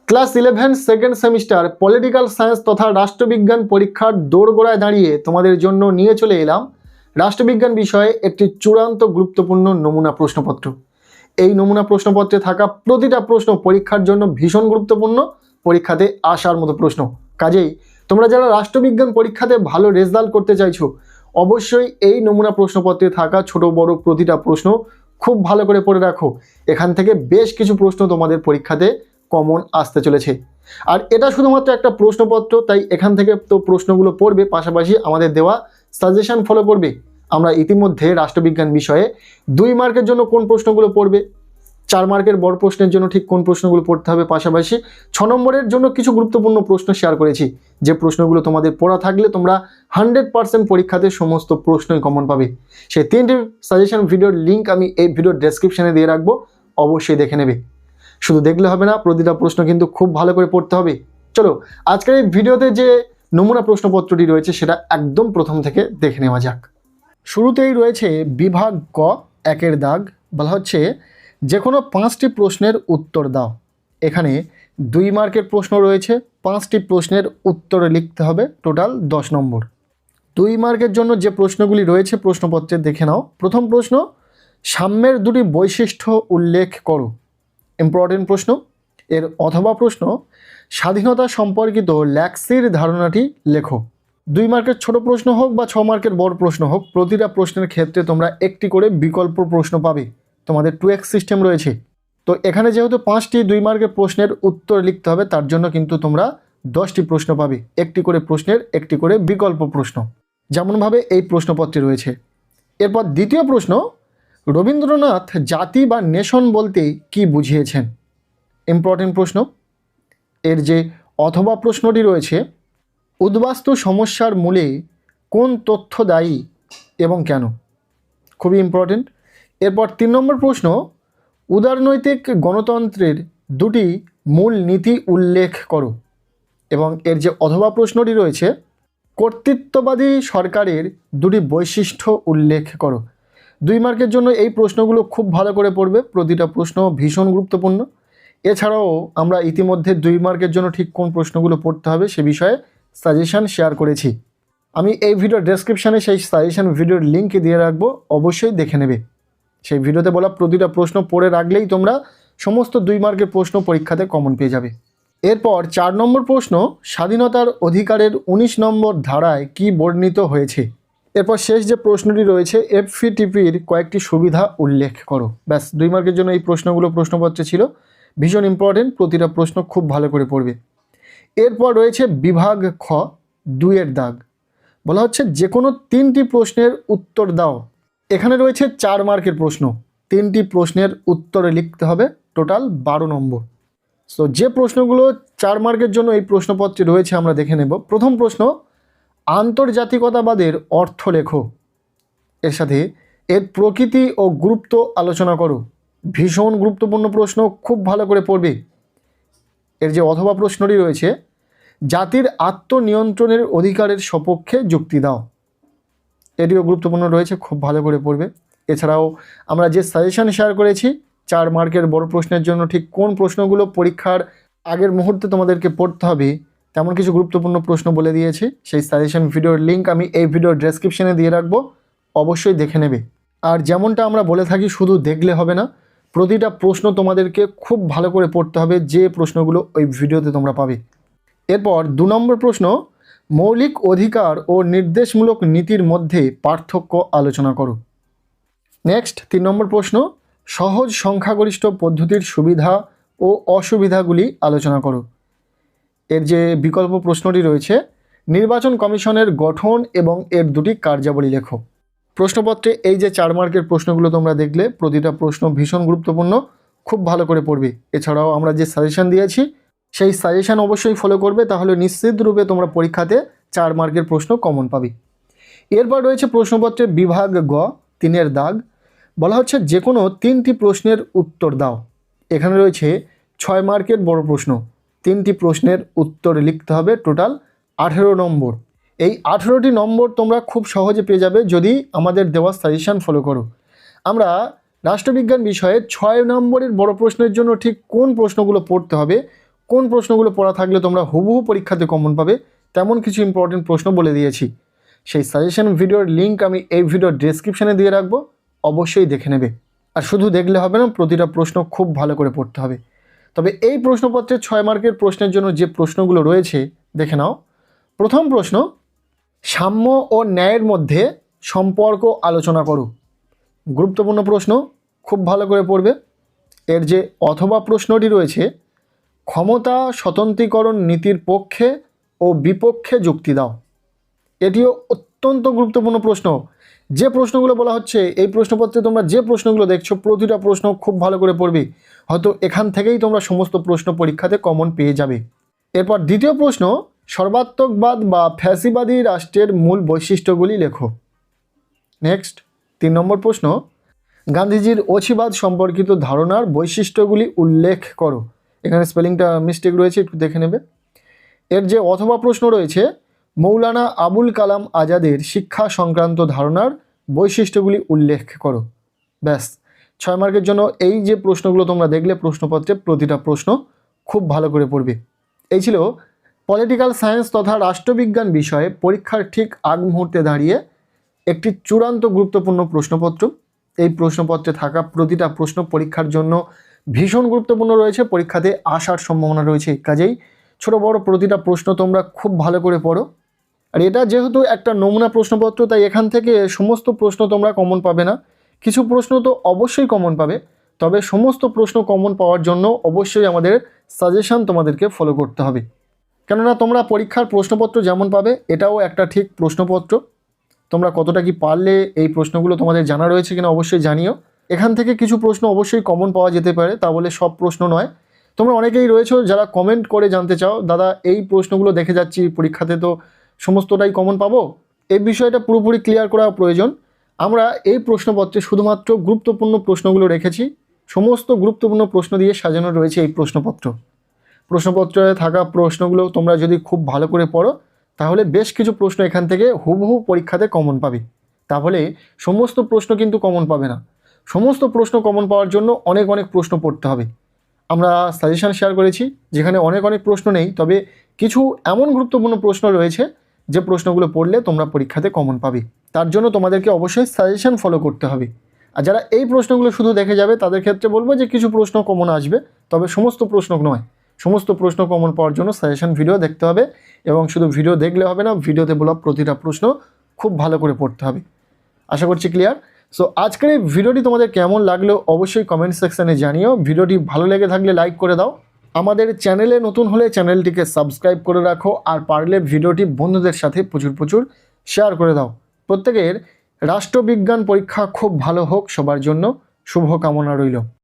Class 11 second semester political science তথা রাষ্ট্রবিজ্ঞান পরীক্ষার দোরগোড়ায় দাঁড়িয়ে তোমাদের জন্য নিয়ে চলে এলাম রাষ্ট্রবিজ্ঞান বিষয়ে একটি চূড়ান্ত গুরুত্বপূর্ণ নমুনা প্রশ্নপত্র। এই নমুনা প্রশ্নপত্রে থাকা প্রতিটা প্রশ্ন পরীক্ষার জন্য ভীষণ গুরুত্বপূর্ণ, পরীক্ষাতে আসার মতো প্রশ্ন। কাজেই তোমরা যারা রাষ্ট্রবিজ্ঞান পরীক্ষাতে ভালো রেজাল্ট করতে চাইছো, অবশ্যই এই নমুনা প্রশ্নপত্রে থাকা ছোট বড় প্রতিটা প্রশ্ন খুব ভালো করে পড়ে রাখো। এখান থেকে বেশ কিছু প্রশ্ন তোমাদের পরীক্ষাতে কমন আসতে চলেছে। আর এটা শুধুমাত্র একটা প্রশ্নপত্র, তাই এখান থেকে তো প্রশ্নগুলো পড়বে, পাশাপাশি আমাদের দেওয়া সাজেশন ফলো করবে। আমরা ইতিমধ্যে রাষ্ট্রবিজ্ঞান বিষয়ে 2 মার্কের জন্য কোন প্রশ্নগুলো পড়বে, 4 মার্কের বড় প্রশ্নের জন্য ঠিক কোন প্রশ্নগুলো পড়তে হবে, পাশাপাশি 6 নম্বরের জন্য কিছু গুরুত্বপূর্ণ প্রশ্ন শেয়ার করেছি, যে প্রশ্নগুলো তোমাদের পড়া থাকলে তোমরা 100% পরীক্ষাতে সমস্ত প্রশ্নই কমন পাবে। সেই 3টি সাজেশন ভিডিওর লিঙ্ক আমি এই ভিডিওর ডেসক্রিপশনে দিয়ে রাখবো, অবশ্যই দেখে নেবে। শুধু দেখলে হবে না, প্রতিটা প্রশ্ন কিন্তু খুব ভালো করে পড়তে হবে। চলো আজকের এই ভিডিওতে যে নমুনা প্রশ্নপত্রটি রয়েছে সেটা একদম প্রথম থেকে দেখে নেওয়া যাক। শুরুতেই রয়েছে বিভাগ ক 1-এর দাগ। বলা হচ্ছে যে কোনো 5টি প্রশ্নের উত্তর দাও। এখানে 2 মার্কের প্রশ্ন রয়েছে, 5টি প্রশ্নের উত্তর লিখতে হবে, টোটাল 10 নম্বর। 2 মার্কের জন্য যে প্রশ্নগুলি রয়েছে প্রশ্নপত্রে দেখে নাও। প্রথম প্রশ্ন, সাম্যের 2টি বৈশিষ্ট্য উল্লেখ করো। ইম্পর্টেন্ট প্রশ্ন। এর অথবা প্রশ্ন, স্বাধীনতা সম্পর্কিত ল্যাক্সির ধারণাটি লেখো। 2 মার্কের ছোট প্রশ্ন হোক বা 6 মার্কের বড় প্রশ্ন হোক, প্রতিটা প্রশ্নের ক্ষেত্রে তোমরা একটি করে বিকল্প প্রশ্ন পাবে। তোমাদের 2x সিস্টেম রয়েছে। তো এখানে যেহেতু 5টি 2 মার্কের প্রশ্নের উত্তর লিখতে হবে, তার জন্য কিন্তু তোমরা 10টি প্রশ্ন পাবে, একটি করে প্রশ্নের একটি করে বিকল্প প্রশ্ন, যেমনভাবে এই প্রশ্নপত্রে রয়েছে। এরপর দ্বিতীয় প্রশ্ন, রবীন্দ্রনাথ জাতি বা নেশন বলতে কি বুঝিয়েছেন। ইম্পর্টেন্ট প্রশ্ন। এর যে অথবা প্রশ্নটি রয়েছে, উদ্বাস্তু সমস্যার মূলে কোন তথ্য দায়ী এবং কেন, খুবই ইম্পর্টেন্ট। এরপর 3 নম্বর প্রশ্ন, উদারনৈতিক গণতন্ত্রের 2টি মূল নীতি উল্লেখ করো। এবং এর যে অথবা প্রশ্নটি রয়েছে, কর্তৃত্ববাদী সরকারের 2টি বৈশিষ্ট্য উল্লেখ করো। 2 মার্কের জন্য এই প্রশ্নগুলো খুব ভালো করে পড়বে, প্রতিটা প্রশ্ন ভীষণ গুরুত্বপূর্ণ। এছাড়াও আমরা ইতিমধ্যে 2 মার্কের জন্য ঠিক কোন প্রশ্নগুলো পড়তে হবে সে বিষয়ে সাজেশন শেয়ার করেছি। আমি এই ভিডিওর ডেসক্রিপশানে সেই সাজেশন ভিডিওর লিঙ্ক দিয়ে রাখবো, অবশ্যই দেখে নেবে। সেই ভিডিওতে বলা প্রতিটা প্রশ্ন পড়ে রাখলেই তোমরা সমস্ত 2 মার্কের প্রশ্ন পরীক্ষাতে কমন পেয়ে যাবে। এরপর 4 নম্বর প্রশ্ন, স্বাধীনতার অধিকারের 19 নম্বর ধারায় কি বর্ণিত হয়েছে। এরপর শেষ যে প্রশ্নটি রয়েছে, এফপিটিপির কয়েকটি সুবিধা উল্লেখ করো। ব্যাস, 2 মার্কের জন্য এই প্রশ্নগুলো প্রশ্নপত্রে ছিল, ভীষণ ইম্পর্টেন্ট, প্রতিটা প্রশ্ন খুব ভালো করে পড়বে। এরপর রয়েছে বিভাগ খ 2-এর দাগ। বলা হচ্ছে যে কোনো 3টি প্রশ্নের উত্তর দাও। এখানে রয়েছে 4 মার্কের প্রশ্ন, 3টি প্রশ্নের উত্তরে লিখতে হবে, টোটাল 12 নম্বর। সো যে প্রশ্নগুলো 4 মার্কের জন্য এই প্রশ্নপত্রে রয়েছে আমরা দেখে নেব। প্রথম প্রশ্ন, আন্তর্জাতিকতাবাদের অর্থ লেখো। এর সাথে এর প্রকৃতি ও গুরুত্ব আলোচনা করো। ভীষণ গুরুত্বপূর্ণ প্রশ্ন, খুব ভালো করে পড়বে। এর যে অথবা প্রশ্নটি রয়েছে, জাতির আত্মনিয়ন্ত্রণের অধিকারের সপক্ষে যুক্তি দাও। এটিও গুরুত্বপূর্ণ রয়েছে, খুব ভালো করে পড়বে। এছাড়াও আমরা যে সাজেশন শেয়ার করেছি 4 মার্কের বড় প্রশ্নের জন্য ঠিক কোন প্রশ্নগুলো পরীক্ষার আগের মুহূর্তে তোমাদেরকে পড়তে হবে, তেমন কিছু গুরুত্বপূর্ণ প্রশ্ন বলে দিয়েছি। সেই সাজেশন ভিডিওর লিঙ্ক আমি এই ভিডিওর ডেসক্রিপশনে দিয়ে রাখবো, অবশ্যই দেখে নেবে। আর যেমনটা আমরা বলে থাকি, শুধু দেখলে হবে না, প্রতিটা প্রশ্ন তোমাদেরকে খুব ভালো করে পড়তে হবে, যে প্রশ্নগুলো ওই ভিডিওতে তোমরা পাবে। এরপর 2 নম্বর প্রশ্ন, মৌলিক অধিকার ও নির্দেশমূলক নীতির মধ্যে পার্থক্য আলোচনা করো। নেক্সট 3 নম্বর প্রশ্ন, সহজ সংখ্যাগরিষ্ঠ পদ্ধতির সুবিধা ও অসুবিধাগুলি আলোচনা করো। এর যে বিকল্প প্রশ্নটি রয়েছে, নির্বাচন কমিশনের গঠন এবং এর 2টি কার্যাবলী লেখো। প্রশ্নপত্রে এই যে 4 মার্কের প্রশ্নগুলো তোমরা দেখলে, প্রতিটা প্রশ্ন ভীষণ গুরুত্বপূর্ণ, খুব ভালো করে পড়বে। এছাড়াও আমরা যে সাজেশন দিয়েছি সেই সাজেশন অবশ্যই ফলো করবে, তাহলে নিশ্চিত রূপে তোমরা পরীক্ষাতে 4 মার্কের প্রশ্ন কমন পাবে। এরপর রয়েছে প্রশ্নপত্রে বিভাগ গ 3-এর দাগ। বলা হচ্ছে যে কোনো 3টি প্রশ্নের উত্তর দাও। এখানে রয়েছে 6 মার্কের বড় প্রশ্ন, 3টি প্রশ্নের উত্তর লিখতে হবে, টোটাল 18 নম্বর। এই 18টি নম্বর তোমরা খুব সহজে পেয়ে যাবে যদি আমাদের দেওয়া সাজেশন ফলো করো। আমরা রাষ্ট্রবিজ্ঞান বিষয়ে 6 নম্বরের বড় প্রশ্নের জন্য ঠিক কোন প্রশ্নগুলো পড়তে হবে, কোন প্রশ্নগুলো পড়া থাকলে তোমরা হুবহু পরীক্ষাতে কমন পাবে তেমন কিছু ইম্পর্টেন্ট প্রশ্ন বলে দিয়েছি। সেই সাজেশন ভিডিওর লিঙ্ক আমি এই ভিডিওর ডেসক্রিপশানে দিয়ে রাখবো, অবশ্যই দেখে নেবে। আর শুধু দেখলে হবে না, প্রতিটা প্রশ্ন খুব ভালো করে পড়তে হবে। তবে এই প্রশ্নপত্রের 6 মার্কের প্রশ্নের জন্য যে প্রশ্নগুলো রয়েছে দেখে নাও। প্রথম প্রশ্ন, সাম্য ও ন্যায়ের মধ্যে সম্পর্ক আলোচনা করো। গুরুত্বপূর্ণ প্রশ্ন, খুব ভালো করে পড়বে। এর যে অথবা প্রশ্নটি রয়েছে, ক্ষমতা স্বতন্ত্রীকরণ নীতির পক্ষে ও বিপক্ষে যুক্তি দাও। এটিও অত্যন্ত গুরুত্বপূর্ণ প্রশ্ন। যে প্রশ্নগুলো বলা হচ্ছে এই প্রশ্নপত্রে তোমরা যে প্রশ্নগুলো দেখছো প্রতিটা প্রশ্ন খুব ভালো করে পড়বে, হয়তো এখান থেকেই তোমরা সমস্ত প্রশ্ন পরীক্ষাতে কমন পেয়ে যাবে। এরপর দ্বিতীয় প্রশ্ন, সর্বাত্মকবাদ বা ফ্যাসিবাদী রাষ্ট্রের মূল বৈশিষ্ট্যগুলি লেখো। নেক্সট 3 নম্বর প্রশ্ন, গান্ধীজির অছিবাদ সম্পর্কিত ধারণার বৈশিষ্ট্যগুলি উল্লেখ করো। এখানে স্পেলিংটা মিস্টেক রয়েছে, একটু দেখে নেবে। এর যে অথবা প্রশ্ন রয়েছে, মৌলানা আবুল কালাম আজাদের শিক্ষা সংক্রান্ত ধারণার বৈশিষ্ট্যগুলি উল্লেখ করো। ব্যাস, 6 মার্কের জন্য এই যে প্রশ্নগুলো তোমরা দেখলে প্রশ্নপত্রে প্রতিটা প্রশ্ন খুব ভালো করে পড়বে। এই ছিল পলিটিক্যাল সায়েন্স তথা রাষ্ট্রবিজ্ঞান বিষয়ে পরীক্ষার ঠিক আগ মুহূর্তে দাঁড়িয়ে একটি চূড়ান্ত গুরুত্বপূর্ণ প্রশ্নপত্র। এই প্রশ্নপত্রে থাকা প্রতিটা প্রশ্ন পরীক্ষার জন্য ভীষণ গুরুত্বপূর্ণ রয়েছে, পরীক্ষাতে আসার সম্ভাবনা রয়েছে। কাজেই ছোট বড় প্রতিটা প্রশ্ন তোমরা খুব ভালো করে পড়ো। আর এটা যেহেতু একটা নমুনা প্রশ্নপত্র, তাই এখান থেকে সমস্ত প্রশ্ন তোমরা কমন পাবে না। কিছু প্রশ্ন তো অবশ্যই কমন পাবে, তবে সমস্ত প্রশ্ন কমন পাওয়ার জন্য অবশ্যই আমাদের সাজেশন তোমাদেরকে ফলো করতে হবে। কেননা তোমরা পরীক্ষার প্রশ্নপত্র যেমন পাবে এটাও একটা ঠিক প্রশ্নপত্র। তোমরা কতটা কি পারলে এই প্রশ্নগুলো তোমাদের জানা রয়েছে কিনা অবশ্যই জানিও। এখান থেকে কিছু প্রশ্ন অবশ্যই কমন পাওয়া যেতে পারে, তা বলে সব প্রশ্ন নয়। তোমরা অনেকেই রয়েছো যারা কমেন্ট করে জানতে চাও, দাদা এই প্রশ্নগুলো দেখে যাচ্ছি পরীক্ষাতে তো সমস্তটাই কমন পাবো। এই বিষয়টা পুরোপুরি ক্লিয়ার করা প্রয়োজন। আমরা এই প্রশ্নপত্রে শুধুমাত্র গুরুত্বপূর্ণ প্রশ্নগুলো রেখেছি। সমস্ত গুরুত্বপূর্ণ প্রশ্ন দিয়ে সাজানো রয়েছে এই প্রশ্নপত্রে থাকা প্রশ্নগুলো তোমরা যদি খুব ভালো করে পড়ো তাহলে বেশ কিছু প্রশ্ন এখান থেকে হুবহু পরীক্ষাতে কমন পাবে। তাহলে সমস্ত প্রশ্ন কিন্তু কমন পাবে না। সমস্ত প্রশ্ন কমন পাওয়ার জন্য অনেক অনেক প্রশ্ন পড়তে হবে। আমরা সাজেশন শেয়ার করেছি যেখানে অনেক অনেক প্রশ্ন নেই, তবে কিছু এমন গুরুত্বপূর্ণ প্রশ্ন রয়েছে যে প্রশ্নগুলো পড়লে তোমরা পরীক্ষাতে কমন পাবে। তার জন্য তোমাদেরকে অবশ্যই সাজেশন ফলো করতে হবে। আর যারা এই প্রশ্নগুলো শুধু দেখে যাবে তাদের ক্ষেত্রে বলবো যে কিছু প্রশ্ন কমন আসবে, তবে সমস্ত প্রশ্ন নয়। সমস্ত প্রশ্ন কমন পাওয়ার জন্য সাজেশন ভিডিও দেখতে হবে, এবং শুধু ভিডিও দেখলে হবে না, ভিডিওতে বলা প্রতিটা প্রশ্ন খুব ভালো করে পড়তে হবে। আশা করছি ক্লিয়ার। সো আজকের এই ভিডিওটি তোমাদের কেমন লাগলো অবশ্যই কমেন্ট সেকশানে জানিও। ভিডিওটি ভালো লেগে থাকলে লাইক করে দাও। আমাদের চ্যানেলে নতুন হলে চ্যানেলটিকে সাবস্ক্রাইব করে রাখো, আর পারলে ভিডিওটি বন্ধুদের সাথে প্রচুর শেয়ার করে দাও। প্রত্যেকের রাষ্ট্রবিজ্ঞান পরীক্ষা খুব ভালো হোক, সবার জন্য শুভকামনা রইল।